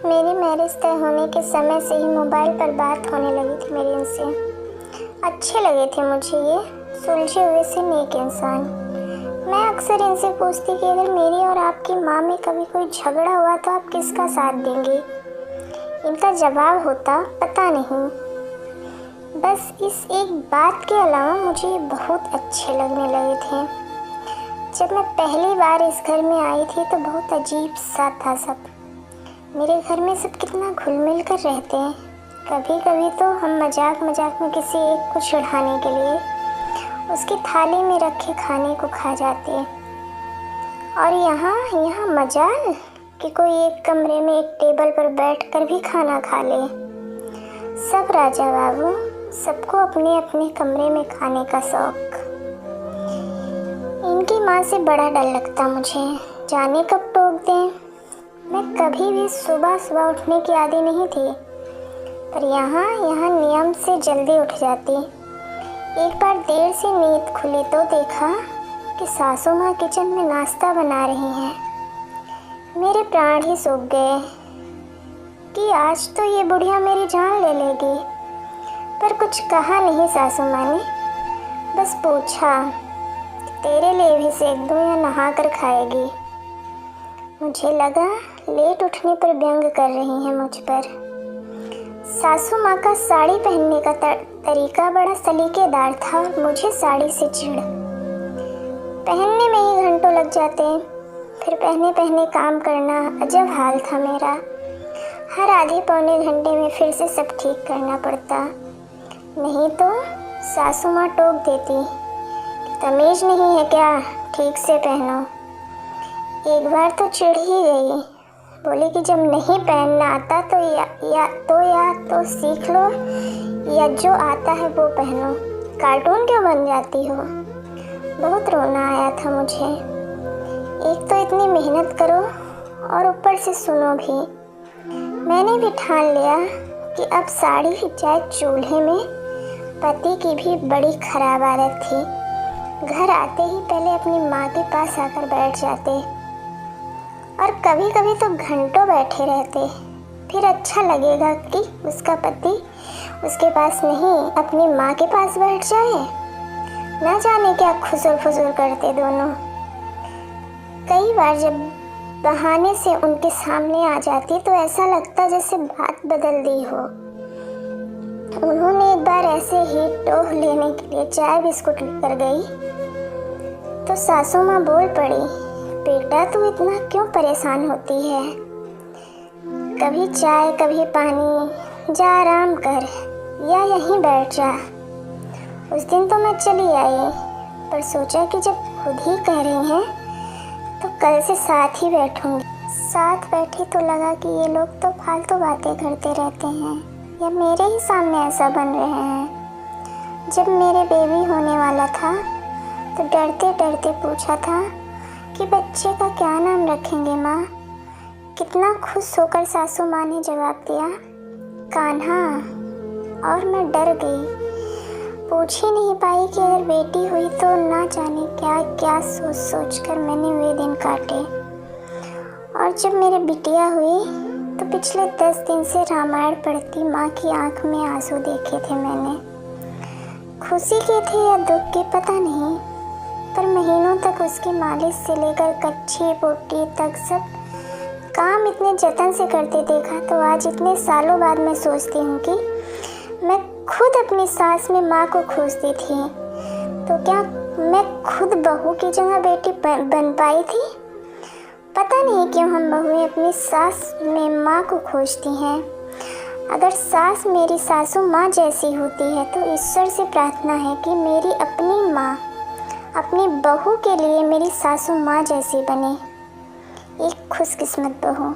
मेरी मैरिज तय होने के समय से ही मोबाइल पर बात होने लगी थी मेरी इनसे। अच्छे लगे थे मुझे ये सुलझे हुए से नेक इंसान। मैं अक्सर इनसे पूछती कि अगर मेरी और आपकी माँ में कभी कोई झगड़ा हुआ तो आप किसका साथ देंगे। इनका जवाब होता पता नहीं। बस इस एक बात के अलावा मुझे ये बहुत अच्छे लगने लगे थे। जब मैं पहली बार इस घर में आई थी तो बहुत अजीब सा था सब। मेरे घर में सब कितना घुल मिल कर रहते हैं। कभी कभी तो हम मजाक मजाक में किसी एक को चिढ़ाने के लिए उसकी थाली में रखे खाने को खा जाते हैं। और यहाँ मजाल कि कोई एक कमरे में एक टेबल पर बैठकर भी खाना खा ले। सब राजा बाबू, सबको अपने अपने कमरे में खाने का शौक। इनकी माँ से बड़ा डर लगता मुझे, जाने कब टोक दें। मैं कभी भी सुबह सुबह उठने की आदी नहीं थी, पर यहाँ नियम से जल्दी उठ जाती। एक बार देर से नींद खुली तो देखा कि सासू माँ किचन में नाश्ता बना रही हैं। मेरे प्राण ही सूख गए कि आज तो ये बुढ़िया मेरी जान ले लेगी। पर कुछ कहा नहीं सासू माँ ने, बस पूछा तेरे लिए भी सेक दूँ या नहा कर खाएगी। मुझे लगा लेट उठने पर व्यंग कर रही हैं मुझ पर। सासू माँ का साड़ी पहनने का तरीका बड़ा सलीकेदार था और मुझे साड़ी से चिढ़। पहनने में ही घंटों लग जाते, फिर पहने पहने काम करना अजब हाल था मेरा। हर आधे पौने घंटे में फिर से सब ठीक करना पड़ता, नहीं तो सासू माँ टोक देती, तमीज़ नहीं है क्या, ठीक से पहनो। एक बार तो चिढ़ ही गई, बोली कि जब नहीं पहनना आता तो या तो सीख लो या जो आता है वो पहनो, कार्टून क्यों बन जाती हो। बहुत रोना आया था मुझे। एक तो इतनी मेहनत करो और ऊपर से सुनो भी। मैंने भी ठान लिया कि अब साड़ी चाहे चूल्हे में। पति की भी बड़ी खराब आदत थी, घर आते ही पहले अपनी माँ के पास आकर बैठ जाते और कभी कभी तो घंटों बैठे रहते। फिर अच्छा लगेगा कि उसका पति उसके पास नहीं अपनी माँ के पास बैठ जाए। ना जाने क्या खुसुर फुसुर करते दोनों। कई बार जब बहाने से उनके सामने आ जाती तो ऐसा लगता जैसे बात बदल दी हो। उन्होंने एक बार ऐसे ही टोह लेने के लिए चाय बिस्कुट लेकर गई तो सासू माँ बोल पड़ी, बेटा तू इतना क्यों परेशान होती है, कभी चाय कभी पानी, जा आराम कर या यहीं बैठ जा। उस दिन तो मैं चली आई, पर सोचा कि जब खुद ही कह रही हैं तो कल से साथ ही बैठूंगी। साथ बैठी तो लगा कि ये लोग तो फालतू बातें करते रहते हैं या मेरे ही सामने ऐसा बन रहे हैं। जब मेरे बेबी होने वाला था तो डरते डरते पूछा था कि बच्चे का क्या नाम रखेंगे माँ। कितना खुश होकर सासू माँ ने जवाब दिया, कान्हा। और मैं डर गई, पूछ ही नहीं पाई कि अगर बेटी हुई तो ना जाने क्या क्या सोच सोच कर मैंने वे दिन काटे। और जब मेरी बिटिया हुई तो पिछले 10 दिन से रामायण पढ़ती माँ की आंख में आंसू देखे थे मैंने। खुशी के थे या दुख के पता नहीं, पर महीनों तक उसकी मालिश से लेकर कच्ची पोटी तक सब काम इतने जतन से करते देखा तो आज इतने सालों बाद मैं सोचती हूँ कि मैं खुद अपनी सास में माँ को खोजती थी तो क्या मैं खुद बहू की जगह बेटी बन पाई थी। पता नहीं क्यों हम बहुएं अपनी सास में माँ को खोजती हैं। अगर सास मेरी सासू माँ जैसी होती है तो ईश्वर से प्रार्थना है कि मेरी अपनी माँ अपनी बहू के लिए मेरी सासू माँ जैसी बने, एक खुशकिस्मत बहू।